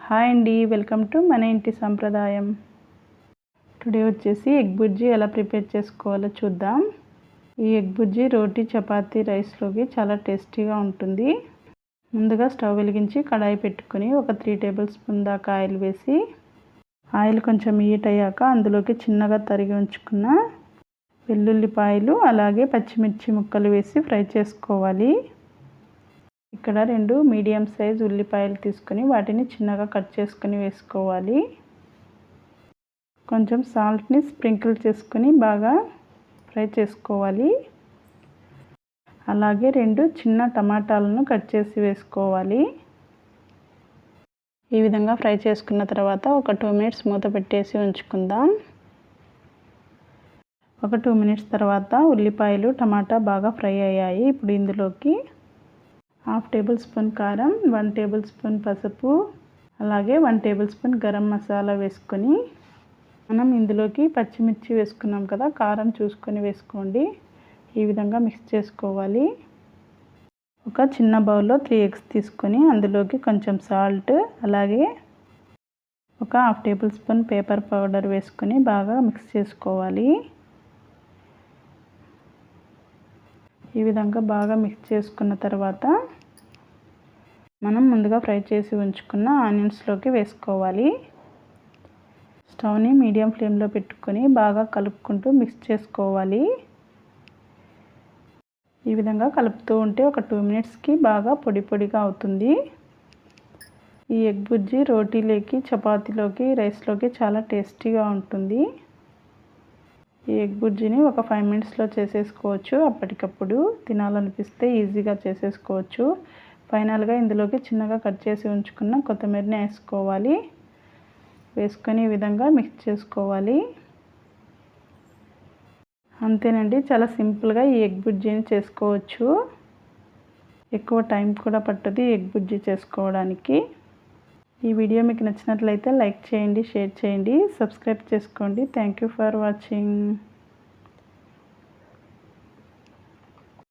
Hi అండి, welcome to మన ఇంటి సంప్రదాయం. టుడే వచ్చేసి ఎగ్ బుర్జీ ఎలా ప్రిపేర్ చేసుకోవాలో చూద్దాం. ఈ ఎగ్ బుర్జీ రోటీ, చపాతీ, రైస్లోకి చాలా టేస్టీగా ఉంటుంది. ముందుగా స్టవ్ వెలిగించి కడాయి పెట్టుకొని ఒక 3 టేబుల్ స్పూన్ దాకా ఆయిల్ వేసి, ఆయిల్ కొంచెం హీట్ అయ్యాక అందులోకి చిన్నగా తరిగి ఉంచుకున్న వెల్లుల్లిపాయలు అలాగే పచ్చిమిర్చి ముక్కలు వేసి ఫ్రై చేసుకోవాలి. ఇక్కడ 2 మీడియం సైజ్ ఉల్లిపాయలు తీసుకొని వాటిని చిన్నగా కట్ చేసుకొని వేసుకోవాలి. కొంచెం సాల్ట్ని స్ప్రింకిల్ చేసుకొని బాగా ఫ్రై చేసుకోవాలి. అలాగే 2 చిన్న టమాటాలను కట్ చేసి వేసుకోవాలి. ఈ విధంగా ఫ్రై చేసుకున్న తర్వాత ఒక 2 మినిట్స్ మూత పెట్టేసి ఉంచుకుందాం. ఒక 2 మినిట్స్ తర్వాత ఉల్లిపాయలు, టమాటా బాగా ఫ్రై అయ్యాయి. ఇప్పుడు ఇందులోకి 1/2 టేబుల్ స్పూన్ కారం, 1 టేబుల్ స్పూన్ పసుపు, అలాగే 1 టేబుల్ స్పూన్ గరం మసాలా వేసుకొని, మనం ఇందులోకి పచ్చిమిర్చి వేసుకున్నాం కదా, కారం చూసుకొని వేసుకోండి. ఈ విధంగా మిక్స్ చేసుకోవాలి. ఒక చిన్న బౌల్లో 3 ఎగ్స్ తీసుకొని అందులోకి కొంచెం సాల్ట్, అలాగే ఒక 1/2 టేబుల్ స్పూన్ పెప్పర్ పౌడర్ వేసుకొని బాగా మిక్స్ చేసుకోవాలి. ఈ విధంగా బాగా మిక్స్ చేసుకున్న తర్వాత మనం ముందుగా ఫ్రై చేసి ఉంచుకున్న ఆనియన్స్లోకి వేసుకోవాలి. స్టవ్ని మీడియం ఫ్లేమ్లో పెట్టుకొని బాగా కలుపుకుంటూ మిక్స్ చేసుకోవాలి. ఈ విధంగా కలుపుతూ ఉంటే ఒక 2 మినిట్స్కి బాగా పొడి పొడిగా అవుతుంది. ఈ ఎగ్ బుర్జీ రోటీలోకి, చపాతీలోకి, రైస్లోకి చాలా టేస్టీగా ఉంటుంది. ఈ ఎగ్ బుర్జీని ఒక 5 మినిట్స్లో చేసేసుకోవచ్చు. అప్పటికప్పుడు తినాలనిపిస్తే ఈజీగా చేసేసుకోవచ్చు. ఫైనల్గా ఇందులోకి చిన్నగా కట్ చేసి ఉంచుకున్న కొత్తిమీరని వేసుకోవాలి. వేసుకొని ఈ విధంగా మిక్స్ చేసుకోవాలి. అంతేనండి, చాలా సింపుల్గా ఈ ఎగ్ బుర్జీని చేసుకోవచ్చు. ఎక్కువ టైం కూడా పట్టదు ఈ ఎగ్ బుర్జీ చేసుకోవడానికి. ఈ వీడియో మీకు నచ్చినట్లయితే లైక్ చేయండి, షేర్ చేయండి, సబ్స్క్రైబ్ చేసుకోండి. Thank you for watching.